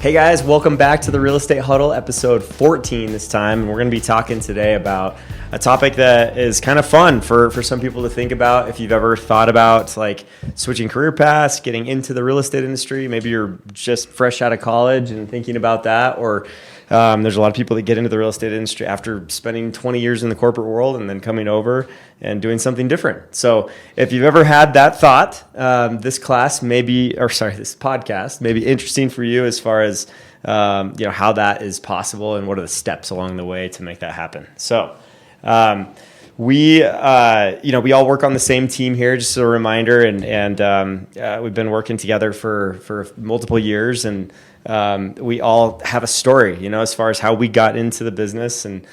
Hey guys, welcome back to the Real Estate Huddle, episode 14 this time. And we're going to be talking today about a topic that is kind of fun for some people to think about. If you've ever thought about like switching career paths, getting into the real estate industry, maybe you're just fresh out of college and thinking about that, or there's a lot of people that get into the real estate industry after spending 20 years in the corporate world and then coming over and doing something different. So if you've ever had that thought, this podcast may be interesting for you as far as how that is possible and what are the steps along the way to make that happen. So we all work on the same team here, just as a reminder, and we've been working together for multiple years, and we all have a story, as far as how we got into the business and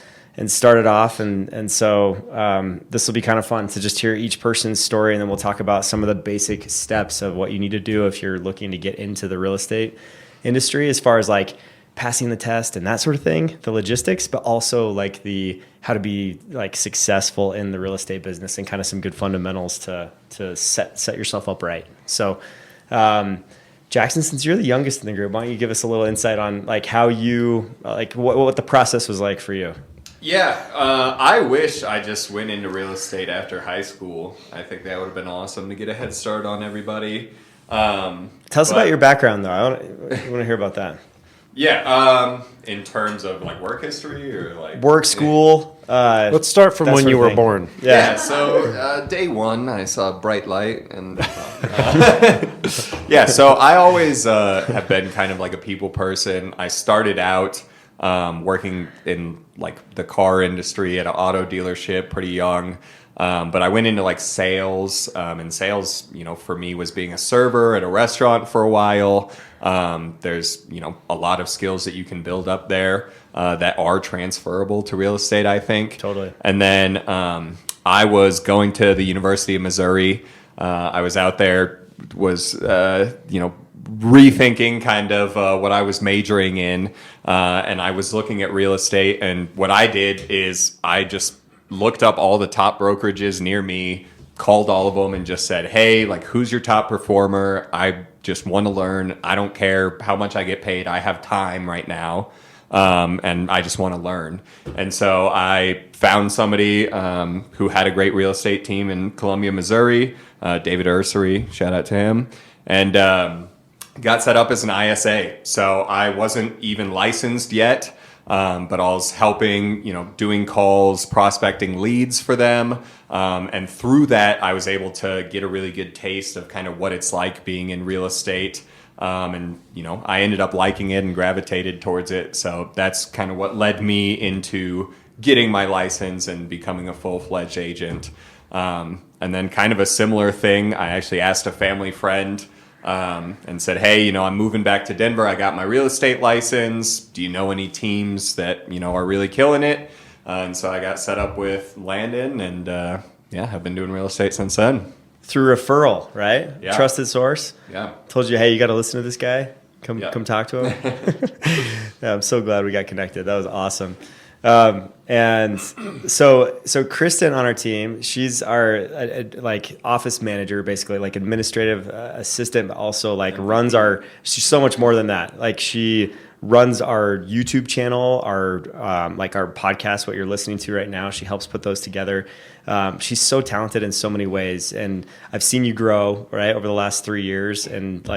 started off. And so this will be kind of fun to just hear each person's story. And then we'll talk about some of the basic steps of what you need to do if you're looking to get into the real estate industry, as far as like passing the test and that sort of thing, the logistics, but also like how to be like successful in the real estate business and kind of some good fundamentals to set yourself up right. So, Jackson, since you're the youngest in the group, why don't you give us a little insight on like how you, like what the process was like for you? Yeah, I wish I just went into real estate after high school. I think that would have been awesome to get a head start on everybody. Tell us about your background, though. I want to hear about that. Yeah, in terms of like work history or like work, school. Let's start from when you were born. Yeah. So day one, I saw a bright light, and yeah. So I always have been kind of like a people person. I started out working in like the car industry at an auto dealership pretty young. But I went into like sales, and sales, for me was being a server at a restaurant for a while. There's, a lot of skills that you can build up there that are transferable to real estate, I think. Totally. And then I was going to the University of Missouri. I was out there, was, rethinking kind of what I was majoring in. And I was looking at real estate. And what I did is I just looked up all the top brokerages near me, called all of them and just said, hey, like, who's your top performer? I just want to learn. I don't care how much I get paid. I have time right now. And I just want to learn. And so I found somebody who had a great real estate team in Columbia, Missouri, David Ursery, shout out to him, and got set up as an ISA. So I wasn't even licensed yet. But I was helping, doing calls, prospecting leads for them. And through that, I was able to get a really good taste of kind of what it's like being in real estate. And I ended up liking it and gravitated towards it. So that's kind of what led me into getting my license and becoming a full-fledged agent. And then kind of a similar thing, I actually asked a family friend and said, hey, I'm moving back to Denver. I got my real estate license. Do you know any teams that, are really killing it? And so I got set up with Landin, and I've been doing real estate since then. Through referral, right? Yeah. Trusted source. Yeah. Told you, hey, you got to listen to this guy. Come talk to him. Yeah, I'm so glad we got connected. That was awesome. And so Kristin on our team, she's our office manager, basically like administrative assistant, but also like she's so much more than that. Like she runs our YouTube channel, our podcast, what you're listening to right now. She helps put those together. She's so talented in so many ways. And I've seen you grow right over the last 3 years and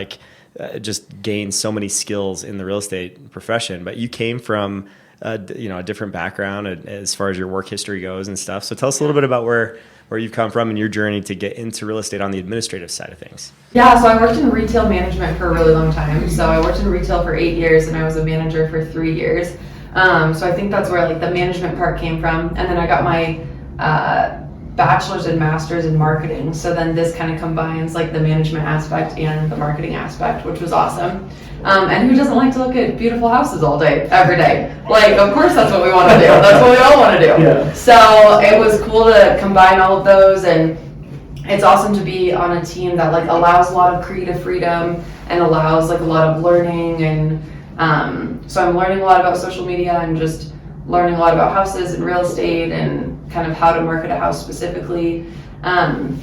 just gain so many skills in the real estate profession, but you came from a different background as far as your work history goes and stuff. So tell us a little bit about where you've come from and your journey to get into real estate on the administrative side of things. Yeah, so I worked in retail management for a really long time. So I worked in retail for 8 years and I was a manager for 3 years. So I think that's where like the management part came from. And then I got my bachelor's and master's in marketing. So then this kind of combines like the management aspect and the marketing aspect, which was awesome. And who doesn't like to look at beautiful houses all day, every day? Like, of course that's what we want to do. That's what we all want to do. Yeah. So it was cool to combine all of those, and it's awesome to be on a team that like allows a lot of creative freedom and allows like a lot of learning. And so I'm learning a lot about social media and just learning a lot about houses and real estate and kind of how to market a house specifically. So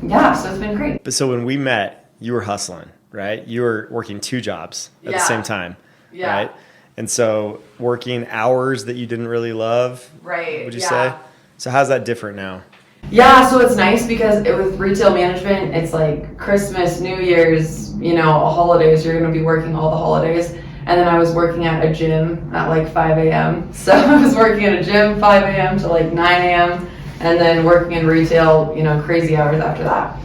it's been great. But so when we met, you were hustling, right? You were working 2 jobs at the Yeah. same time, Yeah. right? And so working hours that you didn't really love, Right. would you yeah. say? So how's that different now? Yeah, so it's nice because with retail management, it's like Christmas, New Year's, holidays, you're going to be working all the holidays. And then I was working at a gym at like 5 a.m. So I was working at a gym 5 a.m. to like 9 a.m. and then working in retail, crazy hours after that.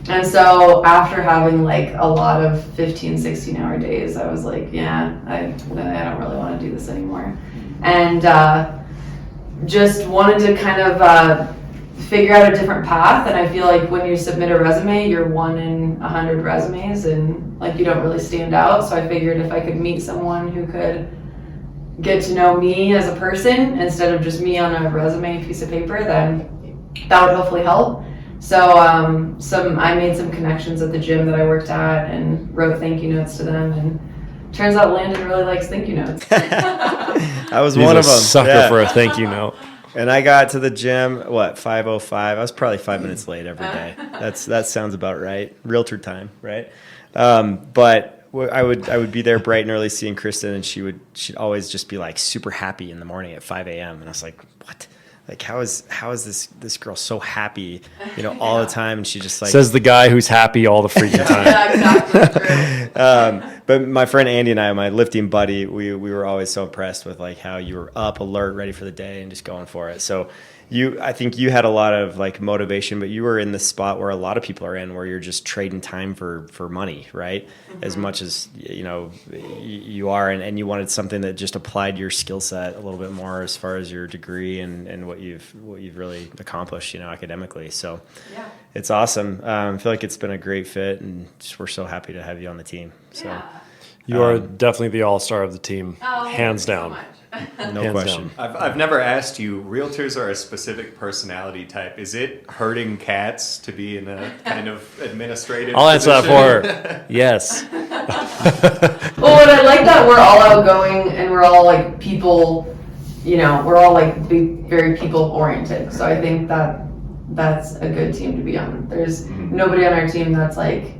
And so after having like a lot of 15, 16-hour days, I was like, yeah, I don't really want to do this anymore. And just wanted to kind of figure out a different path. And I feel like when you submit a resume, you're 1 in 100 resumes and like you don't really stand out. So I figured if I could meet someone who could get to know me as a person instead of just me on a resume piece of paper, then that would hopefully help. So I made some connections at the gym that I worked at and wrote thank you notes to them, and turns out Landin really likes thank you notes. I was He's one a of them. sucker Yeah. for a thank you note. And I got to the gym, 5:05. I was probably 5 minutes late every day. That sounds about right. Realtor time, right? But I would be there bright and early seeing Kristin, and she'd always just be like super happy in the morning at 5 a.m. And I was like, what? Like how is this girl so happy, all the time? And she just like Says the guy who's happy all the freaking time. Yeah, exactly. True. But my friend Andy and I, my lifting buddy, we were always so impressed with like how you were up, alert, ready for the day, and just going for it. So I think you had a lot of like motivation, but you were in the spot where a lot of people are in, where you're just trading time for money, right? Mm-hmm. As much as you are, and you wanted something that just applied your skill set a little bit more as far as your degree and what you've really accomplished, academically. So Yeah. it's awesome. I feel like it's been a great fit, and we're so happy to have you on the team. So. Yeah. You are definitely the all-star of the team, Oh, hands thank you so down. much. No Hands question. down. I've never asked you, realtors are a specific personality type. Is it herding cats to be in a kind of administrative I'll answer that position? for her. Yes. Well, and I like that we're all outgoing and we're all like people, we're all like very people oriented. So I think that's a good team to be on. There's nobody on our team that's like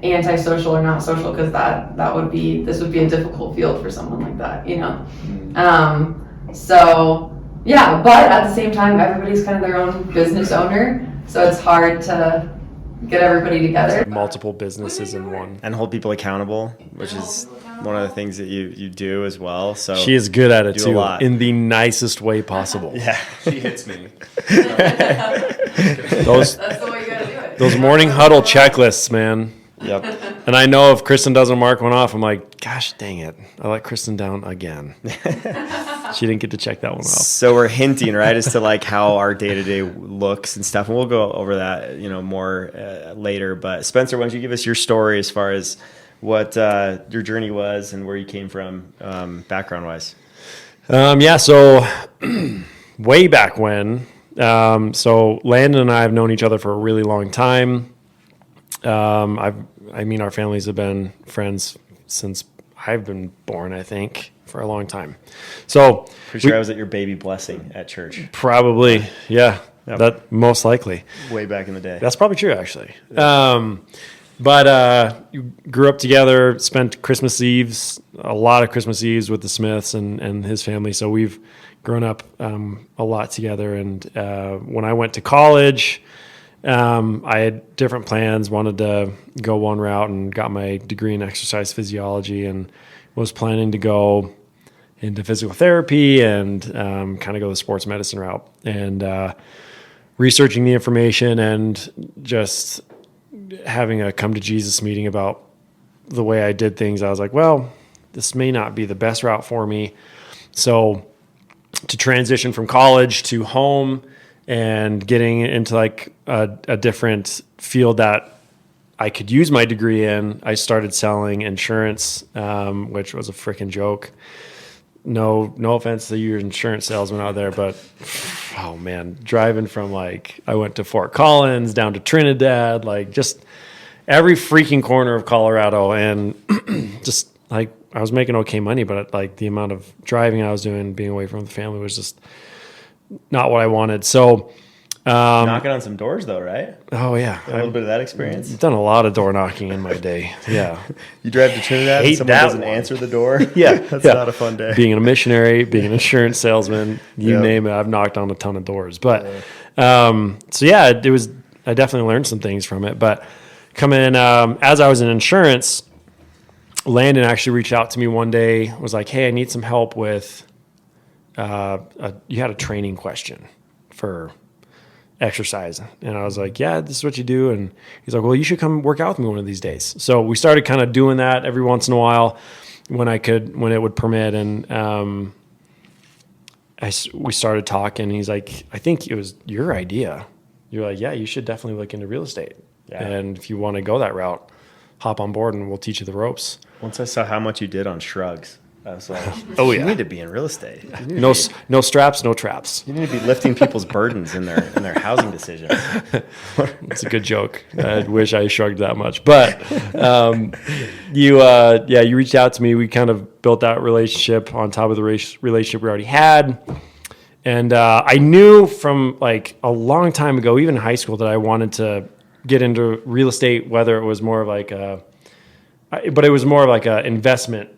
antisocial or not social, because this would be a difficult field for someone like that, So yeah, but at the same time, everybody's kind of their own business owner, so it's hard to get everybody together. Multiple businesses in one. And hold people accountable, which is one of the things that you do as well. So She is good at it do a too, lot. in the nicest way possible. Yeah. She hits me. Those That's the way you gotta do it. those morning huddle checklists, man. Yep. And I know if Kristin doesn't mark one off, I'm like, gosh dang it, I let Kristin down again. She didn't get to check that one off. So we're hinting, right, as to like how our day-to-day looks and stuff. And we'll go over that, more later. But Spencer, why don't you give us your story as far as what your journey was and where you came from background-wise? So way back when, so Landin and I have known each other for a really long time. Our families have been friends since I've been born, I think, for a long time. So Pretty sure I was at your baby blessing at church probably, yeah, Yep. that most likely. way back in the day. That's probably true, actually. You grew up together, spent Christmas Eves, a lot of Christmas Eves with the Smiths and his family. So we've grown up a lot together. And when I went to college, I had different plans, wanted to go one route and got my degree in exercise physiology, and was planning to go into physical therapy and kind of go the sports medicine route. And researching the information and just having a come to Jesus meeting about the way I did things, I was like, well, this may not be the best route for me. So to transition from college to home and getting into like a different field that I could use my degree in, I started selling insurance, which was a freaking joke. No offense to your insurance salesman out there, but oh man, driving from I went to Fort Collins down to Trinidad, just every freaking corner of Colorado, and just I was making okay money, but the amount of driving I was doing, being away from the family, was just not what I wanted. So Knocking on some doors, though, right? Oh yeah, A little bit of that experience. I've done a lot of door knocking in my day. Yeah, You drive to Trinidad and Hate someone that doesn't one. answer the door. yeah, That's yeah. not a fun day. Being a missionary, being an insurance salesman, you Yep. name it, I've knocked on a ton of doors. But so yeah, it was. I definitely learned some things from it. But coming in as I was in insurance, Landin actually reached out to me one day. Was like, "Hey, I need some help with." You had a training question for exercise, and I was like, "Yeah, this is what you do." And he's like, "Well, you should come work out with me one of these days." So we started kind of doing that every once in a while when it would permit, and we started talking. He's like, "I think it was your idea." You're like, "Yeah, you should definitely look into real estate, and if you want to go that route, hop on board, and we'll teach you the ropes." Once I saw how much you did on shrugs, I was like, Oh, you yeah. need to be in real estate. You need No, to be- no straps, no traps. You need to be lifting people's burdens in their housing decisions. It's a good joke. I wish I shrugged that much, but you reached out to me. We kind of built that relationship on top of the relationship we already had, and I knew from like a long time ago, even in high school, that I wanted to get into real estate. Whether it was more of like but it was more of like a investment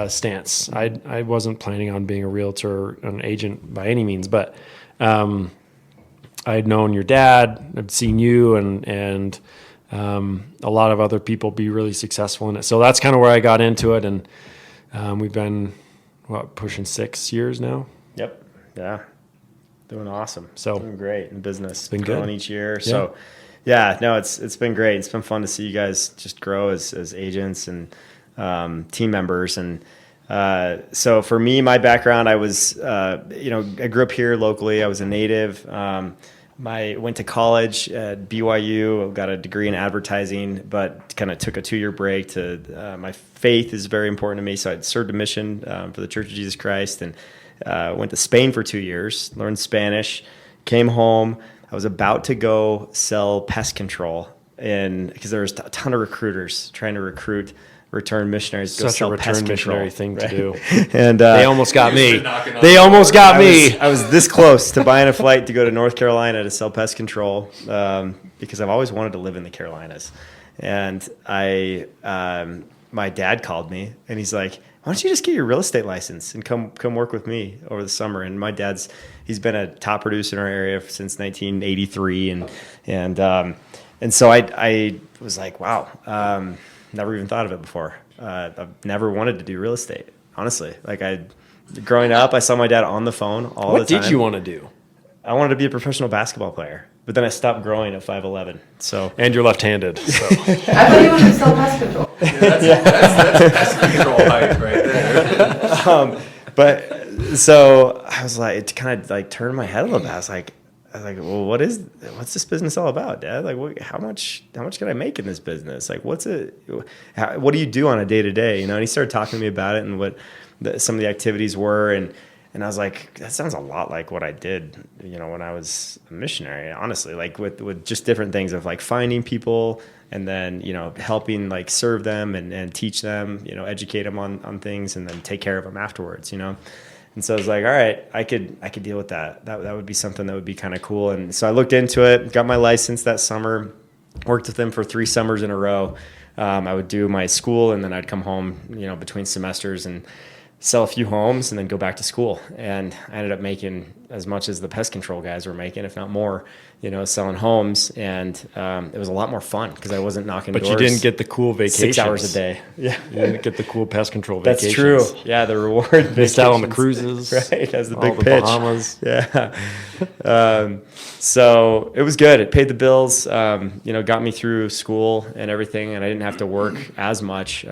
stance. I wasn't planning on being a realtor or an agent by any means, but I had known your dad, I'd seen you and a lot of other people be really successful in it. So that's kind of where I got into it. And we've been, pushing 6 years now. Yep. Yeah. Doing awesome. So doing great in business. It's been growing good. each year. So yeah, no, it's been great. It's been fun to see you guys just grow as agents and team members. And so for me, my background, I was, I grew up here locally. I was a native. Went to college at BYU, got a degree in advertising, but kind of took a 2-year break to, my faith is very important to me. So I served a mission for the Church of Jesus Christ and went to Spain for 2 years, learned Spanish, came home. I was about to go sell pest control because there was a ton of recruiters trying to recruit return missionaries to go Such a sell return pest missionary control, thing to do. And They almost got me. knocking on They the almost door. got me. I was this close to buying a flight to go to North Carolina to sell pest control because I've always wanted to live in the Carolinas. And my dad called me and he's like, "Why don't you just get your real estate license and come work with me over the summer?" And my he's been a top producer in our area since 1983, and so I was like, wow, never even thought of it before. I've never wanted to do real estate, honestly. Growing up, I saw my dad on the phone all the What time. did you want to do? I wanted to be a professional basketball player, but then I stopped growing at 5'11". So And you're left-handed. So. I thought you wanted to sell pest control. That's pest control height right there. But so I was like, it kind of like turned my head a little bit. I was like, well, what's this business all about, Dad? Like, how much can I make in this business? Like, what do you do on a day to day? And he started talking to me about it and what some of the activities were. And I was like, that sounds a lot like what I did, when I was a missionary, honestly, like with just different things of like finding people and then, helping like serve them and teach them, educate them on things and then take care of them afterwards, And so I was like, all right, I could deal with that. That would be something that would be kind of cool. And so I looked into it, got my license that summer, worked with them for 3 summers in a row. I would do my school and then I'd come home, between semesters and sell a few homes and then go back to school. And I ended up making as much as the pest control guys were making, if not more, selling homes. And it was a lot more fun because I wasn't knocking doors. But you didn't get the cool vacations. 6 hours a day. Yeah. You didn't get the cool pest control That's vacations. true. Yeah, the reward. Missed out on the vacations. cruises. Right, that's the all big the pitch. Bahamas. Yeah. So it was good. It paid the bills, got me through school and everything, and I didn't have to work as much.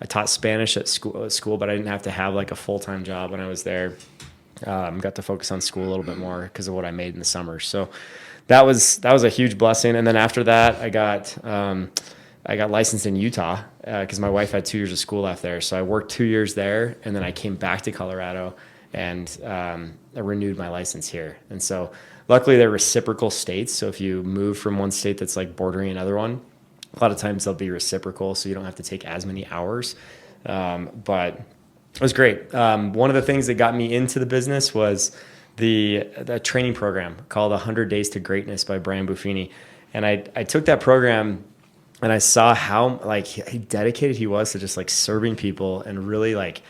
I taught Spanish at school, but I didn't have to have like a full-time job when I was there. Got to focus on school a little bit more because of what I made in the summer. So that was a huge blessing. And then after that, I got licensed in Utah because my wife had 2 years of school left there. So I worked 2 years there, and then I came back to Colorado and I renewed my license here. And so luckily they're reciprocal states. So if you move from one state that's like bordering another one, a lot of times they'll be reciprocal, so you don't have to take as many hours. But it was great. One of the things that got me into the business was the training program called 100 Days to Greatness by Brian Buffini. And I took that program and I saw how like he dedicated he was to just like serving people and really like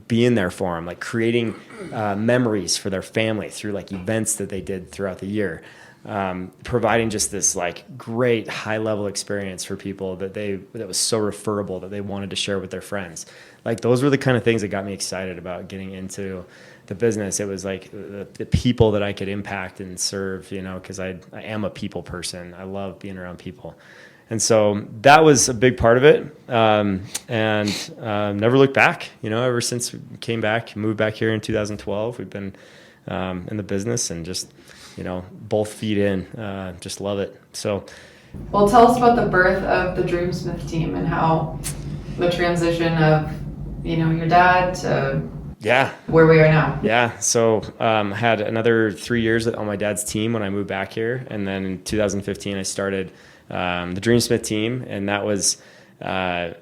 being there for them, like creating memories for their family through like events that they did throughout the year. Providing just this like great high level experience for people that was so referable that they wanted to share with their friends. Like those were the kind of things that got me excited about getting into the business. It was like the people that I could impact and serve, you know, because I am a people person. I love being around people. And so that was a big part of it. Never looked back, you know, ever since we came back, moved back here in 2012, we've been in the business and just, you know, both feet in, just love it. So, well, tell us about the birth of the DreamSmith team and how the transition of, you know, your dad to where we are now. Yeah. So, had another 3 years on my dad's team when I moved back here. And then in 2015, I started the DreamSmith team. And that was a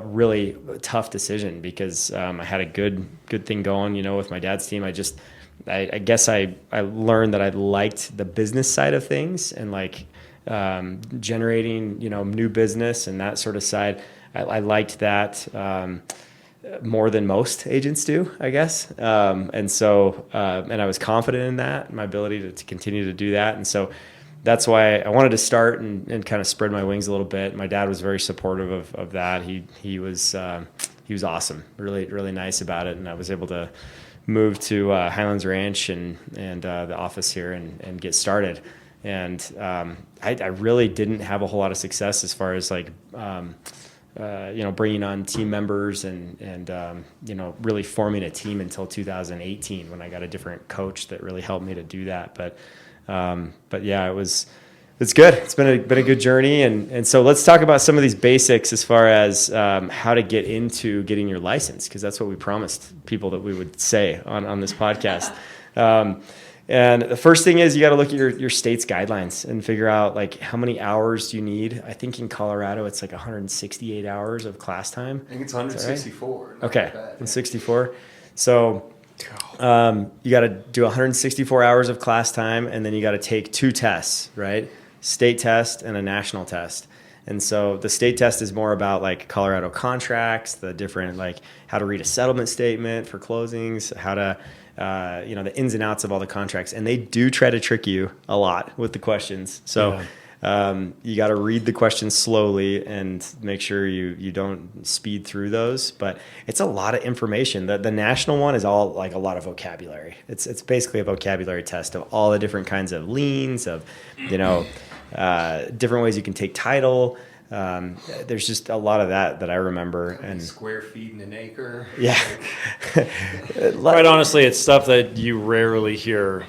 really tough decision because I had a good thing going, you know, with my dad's team. I guess I learned that I liked the business side of things and like generating, you know, new business and that sort of side. I liked that more than most agents do, I guess. And I was confident in that, my ability to continue to do that. And so that's why I wanted to start and kind of spread my wings a little bit. My dad was very supportive of that. He was awesome, really, really nice about it. And I was able to move to Highlands Ranch and the office here and get started. And I really didn't have a whole lot of success as far as like, you know, bringing on team members and you know, really forming a team until 2018 when I got a different coach that really helped me to do that. But yeah, it's good. It's been a good journey. And so let's talk about some of these basics as far as how to get into getting your license, because that's what we promised people that we would say on this podcast. And the first thing is you got to look at your state's guidelines and figure out like how many hours do you need. I think in Colorado it's like 168 hours of class time. I think it's 164. Right? Okay, 164. So you got to do 164 hours of class time, and then you got to take 2 tests, right? State test and a national test. And so the state test is more about like Colorado contracts, the different like how to read a settlement statement for closings, how to you know, the ins and outs of all the contracts. And they do try to trick you a lot with the questions. So you got to read the questions slowly and make sure you don't speed through those. But it's a lot of information. The national one is all like a lot of vocabulary. It's basically a vocabulary test of all the different kinds of liens, of, you know, different ways you can take title. There's just a lot of that I remember. And square feet in an acre. Yeah. Quite honestly, it's stuff that you rarely hear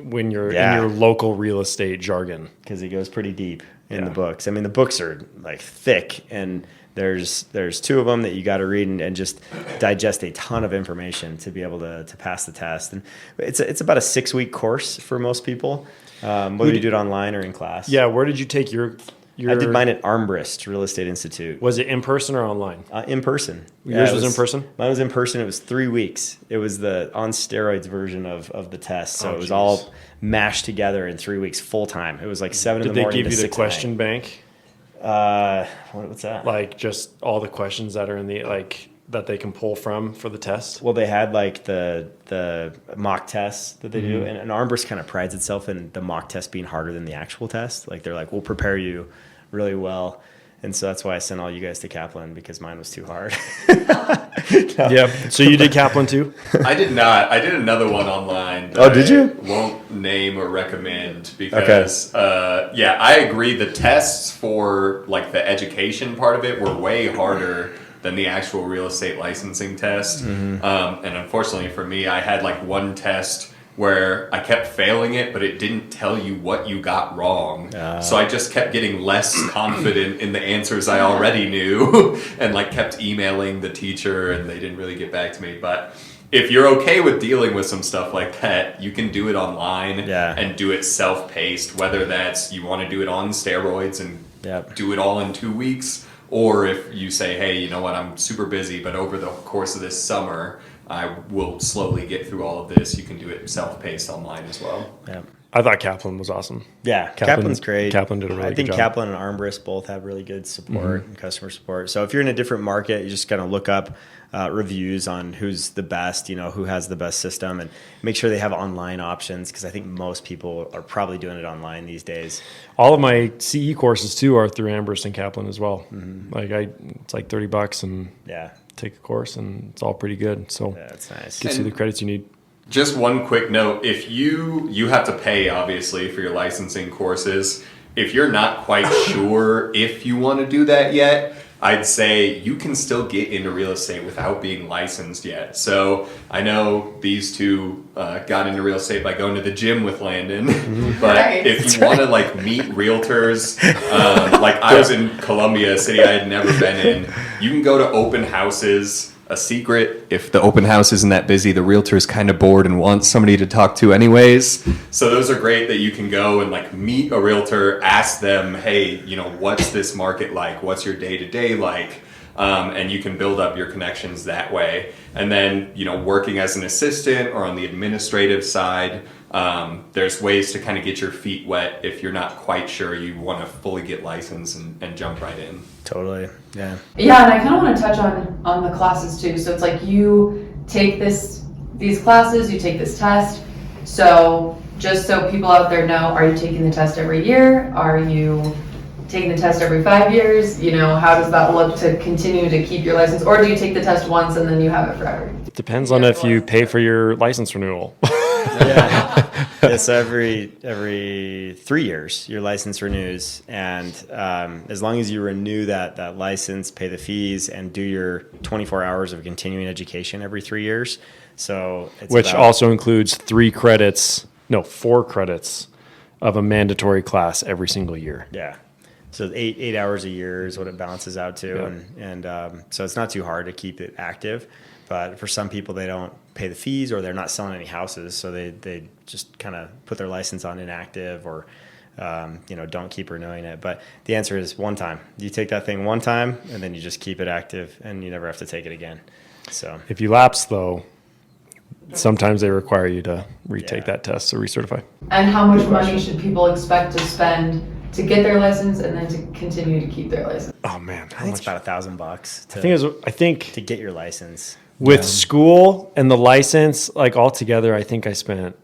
when you're in your local real estate jargon. Because it goes pretty deep in the books. I mean, the books are like thick, and there's 2 of them that you got to read and just digest a ton of information to be able to pass the test. And it's about a 6-week course for most people, whether you do it online or in class. Yeah, where did you take your I did mine at Armbrust Real Estate Institute. Was it in person or online? In person. Yours was in person? Mine was in person. It was 3 weeks. It was the on steroids version of the test. So it was all mashed together in 3 weeks full time. It was like 7 in the morning. Did they give you the question bank? What's that? Like just all the questions that are in the like that they can pull from for the test? Well, they had like the mock tests that they do, and Armbrust kind of prides itself in the mock test being harder than the actual test. Like they're like, we'll prepare you really well. And so that's why I sent all you guys to Kaplan, because mine was too hard. Yep. So you did Kaplan too? I did not. I did another one online. Oh, did you? Won't name or recommend because, I agree. The tests for like the education part of it were way harder than the actual real estate licensing test. And unfortunately for me, I had like one test where I kept failing it, but it didn't tell you what you got wrong. So I just kept getting less confident in the answers I already knew and like kept emailing the teacher, and they didn't really get back to me. But if you're okay with dealing with some stuff like that, you can do it online and do it self-paced, whether that's you want to do it on steroids and do it all in 2 weeks, Or if you say, hey, you know what, I'm super busy, but over the course of this summer, I will slowly get through all of this. You can do it self-paced online as well. Yeah. I thought Kaplan was awesome. Yeah, Kaplan's great. Kaplan did a really good job. I think Kaplan and Armbrust both have really good support and customer support. So if you're in a different market, you just kind of look up reviews on who's the best, who has the best system, and make sure they have online options, because I think most people are probably doing it online these days. All of my CE courses too are through Armbrust and Kaplan as well. It's like $30 and take a course, and it's all pretty good. So that's nice. Gets you the credits you need. Just one quick note, if you have to pay, obviously, for your licensing courses. If you're not quite sure if you want to do that yet, I'd say you can still get into real estate without being licensed yet. So I know these two got into real estate by going to the gym with Landin, but if you want to meet realtors, I was in Columbia, a city I had never been in, you can go to open houses. A secret, if the open house isn't that busy, the realtor is kind of bored and wants somebody to talk to anyways. So those are great that you can go and meet a realtor, ask them, hey, what's this market like? What's your day-to-day like? And you can build up your connections that way. And then, working as an assistant or on the administrative side, there's ways to kind of get your feet wet if you're not quite sure you want to fully get licensed and jump right in. Totally. Yeah. Yeah, and I kind of want to touch on the classes too. So it's you take these classes, you take this test. So just so people out there know, are you taking the test every year? Are you taking the test every 5 years? How does that look to continue to keep your license? Or do you take the test once and then you have it forever? It depends on if you pay for your license renewal. Yes, every 3 years your license renews, and as long as you renew that license, pay the fees, and do your 24 hours of continuing education every 3 years. So which also includes 4 credits of a mandatory class every single year. Yeah. So 8 hours a year is what it balances out to, and so it's not too hard to keep it active. But for some people, they don't pay the fees, or they're not selling any houses, so they just kind of put their license on inactive, or don't keep renewing it. But the answer is one time. You take that thing one time, and then you just keep it active, and you never have to take it again. So if you lapse, though, sometimes they require you to retake that test or recertify. And how much money should people expect to spend to get their license and then to continue to keep their license? Oh man, I think it's about $1,000 I think to get your license. With school and the license, all together, I think I spent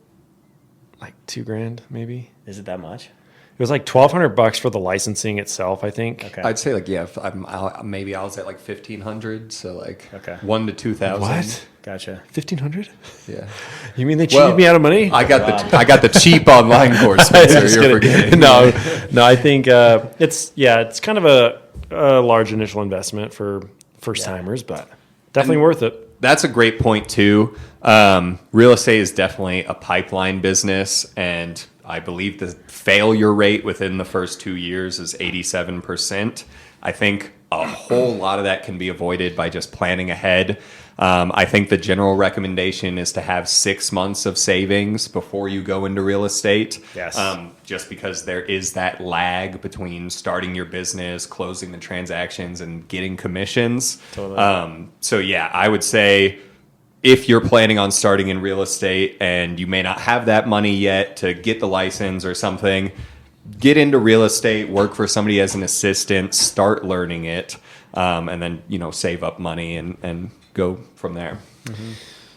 $2,000 maybe. Is it that much? It was $1,200 for the licensing itself, I think. Okay. I'd say maybe I was at $1,500, so okay. 1,000 to 2,000. What? Gotcha. $1,500? Yeah. You mean they cheated me out of money? I got the cheap online course, Spencer. You're forgetting. No, I think it's kind of a large initial investment for first timers, but definitely worth it. That's a great point too. Real estate is definitely a pipeline business, and I believe the failure rate within the first 2 years is 87%. I think a whole lot of that can be avoided by just planning ahead. I think the general recommendation is to have 6 months of savings before you go into real estate. Yes. Just because there is that lag between starting your business, closing the transactions, and getting commissions. Totally. So yeah, I would say if you're planning on starting in real estate and you may not have that money yet to get the license or something, get into real estate, work for somebody as an assistant, start learning it, and then save up money and go from there. Mm-hmm.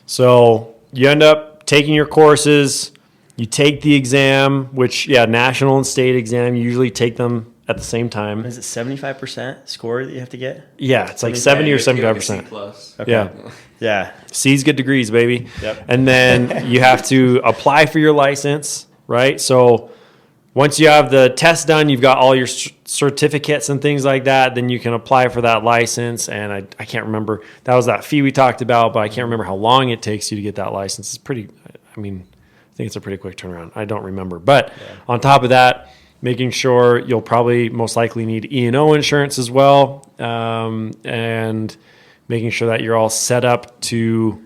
So you end up taking your courses, you take the exam, which national and state exam, you usually take them at the same time. Is it 75% score that you have to get? Yeah, it's 70 or 75%. Okay. Yeah. C's get degrees, baby. Yep. And then you have to apply for your license, right? So once you have the test done, you've got all your certificates and things like that, then you can apply for that license. And I can't remember, that was that fee we talked about, but I can't remember how long it takes you to get that license. I think it's a pretty quick turnaround. I don't remember. But on top of that, making sure you'll probably most likely need E&O insurance as well, and making sure that you're all set up to,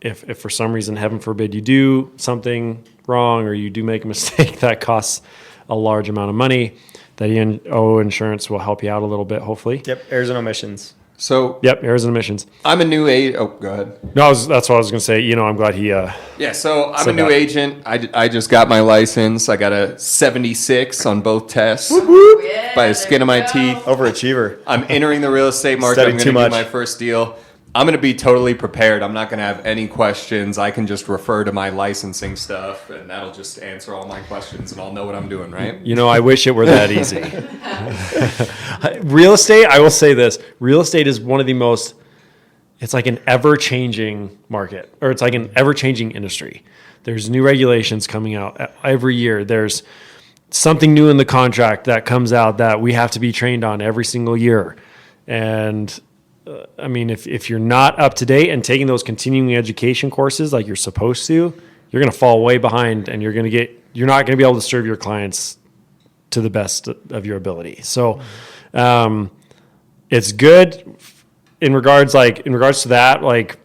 if for some reason, heaven forbid, you do something wrong or you do make a mistake that costs a large amount of money, That E&O insurance will help you out a little bit, hopefully. Yep. Errors and omissions. So Yep, errors and omissions. I'm a new agent. Oh, go ahead. No, that's what I was going to say. I'm glad he. Yeah, so I'm So a new that- agent. I just got my license. I got a 76 on both tests Yeah, by the skin of my there you teeth. go. Overachiever. I'm entering the real estate market. Studied I'm too going to do much. my first deal. I'm going to be totally prepared. I'm not going to have any questions. I can just refer to my licensing stuff, and that'll just answer all my questions, and I'll know what I'm doing, right? I wish it were that easy. Real estate, I will say this. Real estate is one of the most, it's like an ever-changing market, or it's like an ever-changing industry. There's new regulations coming out every year. There's something new in the contract that comes out that we have to be trained on every single year. And I mean, if you're not up to date and taking those continuing education courses like you're supposed to, you're going to fall way behind, and you're not going to be able to serve your clients to the best of your ability. So, it's good in regards to that, like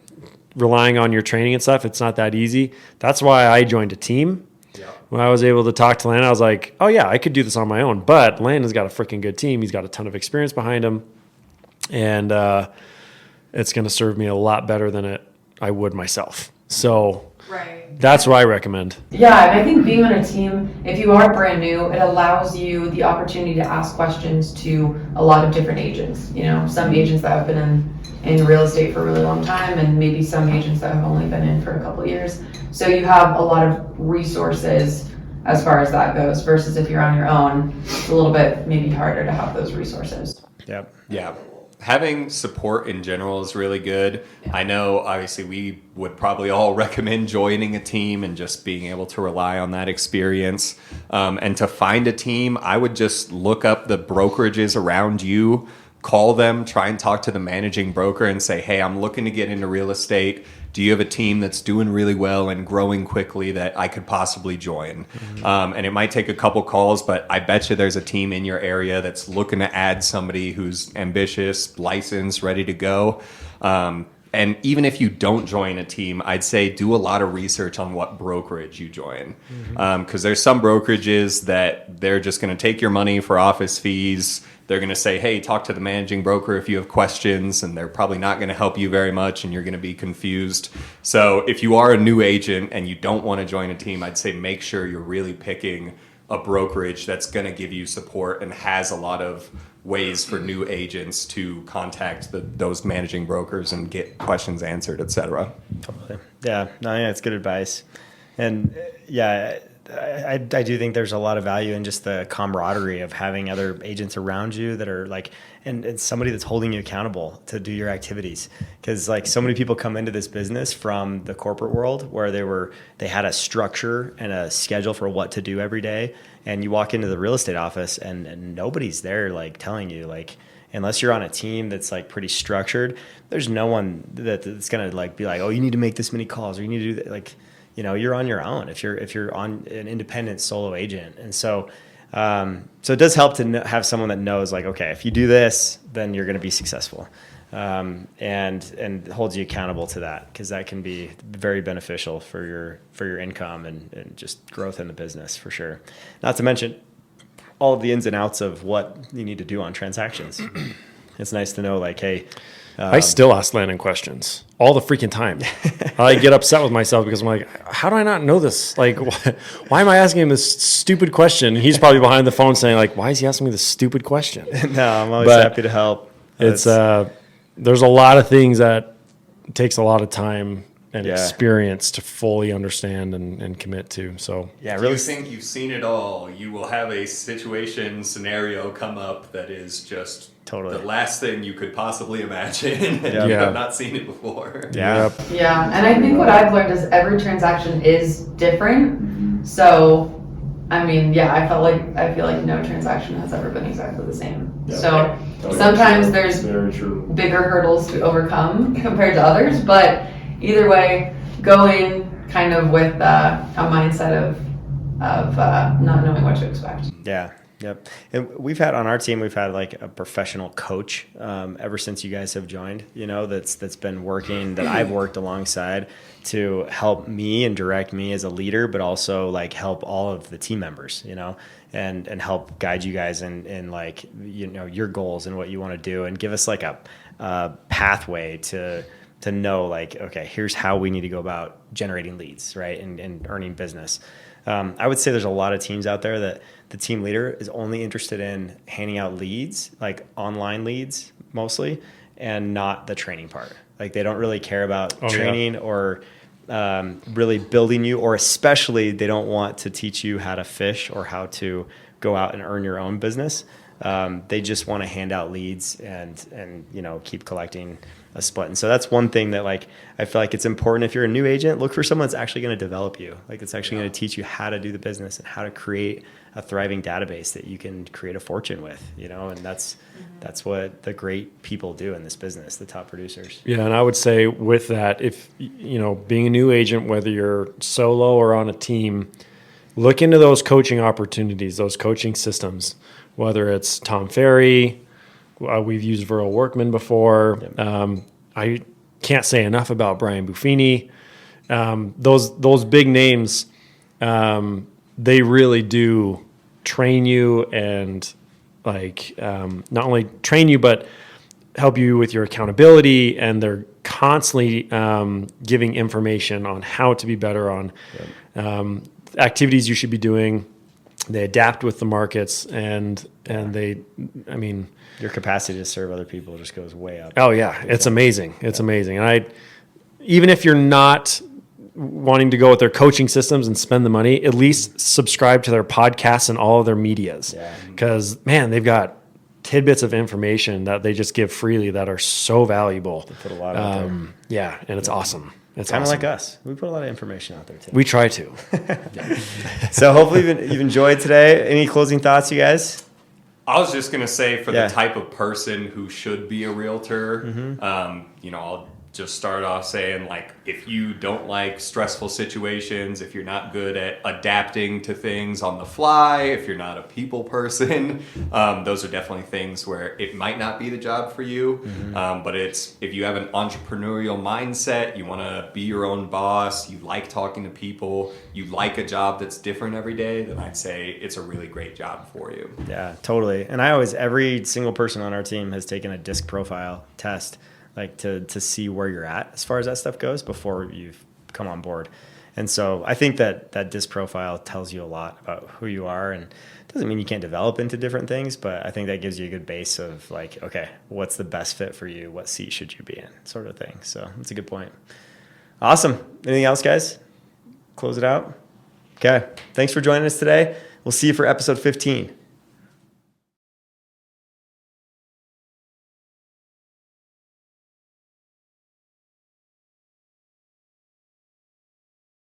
relying on your training and stuff. It's not that easy. That's why I joined a team. Yeah. When I was able to talk to Landin, I was like, oh yeah, I could do this on my own. But Landin's got a freaking good team. He's got a ton of experience behind him. And it's going to serve me a lot better than I would myself. So Right. that's what I recommend. Yeah, and I think being on a team, if you are brand new, it allows you the opportunity to ask questions to a lot of different agents. Some agents that have been in real estate for a really long time, and maybe some agents that have only been in for a couple of years. So you have a lot of resources as far as that goes, versus if you're on your own, it's a little bit maybe harder to have those resources. Yep. Yeah. Having support in general is really good. I know, obviously, we would probably all recommend joining a team and just being able to rely on that experience. And to find a team, I would just look up the brokerages around you, call them, try and talk to the managing broker and say, hey, I'm looking to get into real estate. Do you have a team that's doing really well and growing quickly that I could possibly join? Mm-hmm. And it might take a couple calls, but I bet you there's a team in your area that's looking to add somebody who's ambitious, licensed, ready to go. And even if you don't join a team, I'd say do a lot of research on what brokerage you join. Because there's some brokerages that they're just going to take your money for office fees. They're going to say, hey, talk to the managing broker if you have questions, and they're probably not going to help you very much, and you're going to be confused. So if you are a new agent and you don't want to join a team, I'd say make sure you're really picking a brokerage that's going to give you support and has a lot of ways for new agents to contact those managing brokers and get questions answered, et cetera. Totally. Yeah, no, I think that's good advice. And yeah, I do think there's a lot of value in just the camaraderie of having other agents around you that are like, and somebody that's holding you accountable to do your activities. Because like so many people come into this business from the corporate world where they had a structure and a schedule for what to do every day. And you walk into the real estate office and nobody's there like telling you, like, unless you're on a team that's like pretty structured, there's no one that's going to like be like, oh, you need to make this many calls or you need to do that. Like, you're on your own if you're on an independent solo agent. And so it does help to have someone that knows like, okay, if you do this, then you're going to be successful, and holds you accountable to that, because that can be very beneficial for your income and just growth in the business for sure. Not to mention all of the ins and outs of what you need to do on transactions. It's nice to know like, hey, I still ask Landin questions all the freaking time. I get upset with myself because I'm like, how do I not know this? Like, why am I asking him this stupid question? He's probably behind the phone saying like, why is he asking me this stupid question? No, I'm always happy to help. It's there's a lot of things that takes a lot of time and experience to fully understand and commit to. So yeah, really. If you think you've seen it all, you will have a scenario come up that is just totally the last thing you could possibly imagine, and you have not seen it before. Yeah. Yeah, and I think what I've learned is every transaction is different. So, I mean, yeah, I feel like no transaction has ever been exactly the same. Yeah, so very sometimes true. there's Very true. bigger hurdles to overcome compared to others, but either way, go in kind of with a mindset of not knowing what to expect. Yeah, Yep. And we've had on our team, we've had like a professional coach ever since you guys have joined, that's been working, that I've worked alongside to help me and direct me as a leader, but also like help all of the team members, and help guide you guys in like, your goals and what you want to do, and give us like a pathway to know like, okay, here's how we need to go about generating leads, right? And earning business. I would say there's a lot of teams out there that the team leader is only interested in handing out leads, like online leads mostly, and not the training part. Like they don't really care about training or really building you, or especially they don't want to teach you how to fish or how to go out and earn your own business. They just want to hand out leads and keep collecting a split. And so that's one thing that like I feel like it's important. If you're a new agent, look for someone that's actually going to develop you. Like it's actually going to teach you how to do the business and how to create a thriving database that you can create a fortune with, and that's what the great people do in this business, the top producers. Yeah, and I would say with that, if being a new agent, whether you're solo or on a team, look into those coaching opportunities, those coaching systems, whether it's Tom Ferry, we've used Viral Workman before. Yep. I can't say enough about Brian Buffini. Those big names, they really do train you and like not only train you, but help you with your accountability. And they're constantly giving information on how to be better on activities you should be doing. They adapt with the markets and your capacity to serve other people just goes way up. Oh yeah. It's amazing. It's amazing. And even if you're not wanting to go with their coaching systems and spend the money, at least subscribe to their podcasts and all of their medias. Yeah. Because man, they've got tidbits of information that they just give freely that are so valuable. They put a lot out there. Yeah. And it's awesome. It's kind of awesome. like us. We put a lot of information out there too. We try to. So hopefully you've enjoyed today. Any closing thoughts, you guys? I was just going to say for the type of person who should be a realtor, I'll just start off saying, like, if you don't like stressful situations, if you're not good at adapting to things on the fly, if you're not a people person, those are definitely things where it might not be the job for you. But if you have an entrepreneurial mindset, you want to be your own boss, you like talking to people, you like a job that's different every day, then I'd say it's a really great job for you. Yeah, totally. And every single person on our team has taken a disc profile test, like to see where you're at as far as that stuff goes before you've come on board. And so I think that disc profile tells you a lot about who you are, and it doesn't mean you can't develop into different things, but I think that gives you a good base of like, okay, what's the best fit for you? What seat should you be in, sort of thing. So that's a good point. Awesome. Anything else, guys? Close it out. Okay. Thanks for joining us today. We'll see you for episode 15.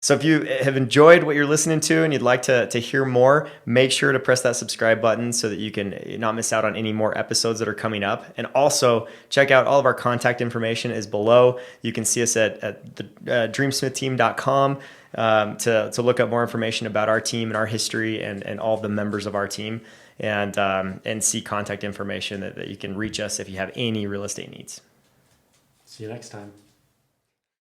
So if you have enjoyed what you're listening to and you'd like to hear more, make sure to press that subscribe button so that you can not miss out on any more episodes that are coming up. And also check out all of our contact information is below. You can see us at the DreamSmithTeam.com to look up more information about our team and our history and all of the members of our team, and see contact information that you can reach us if you have any real estate needs. See you next time.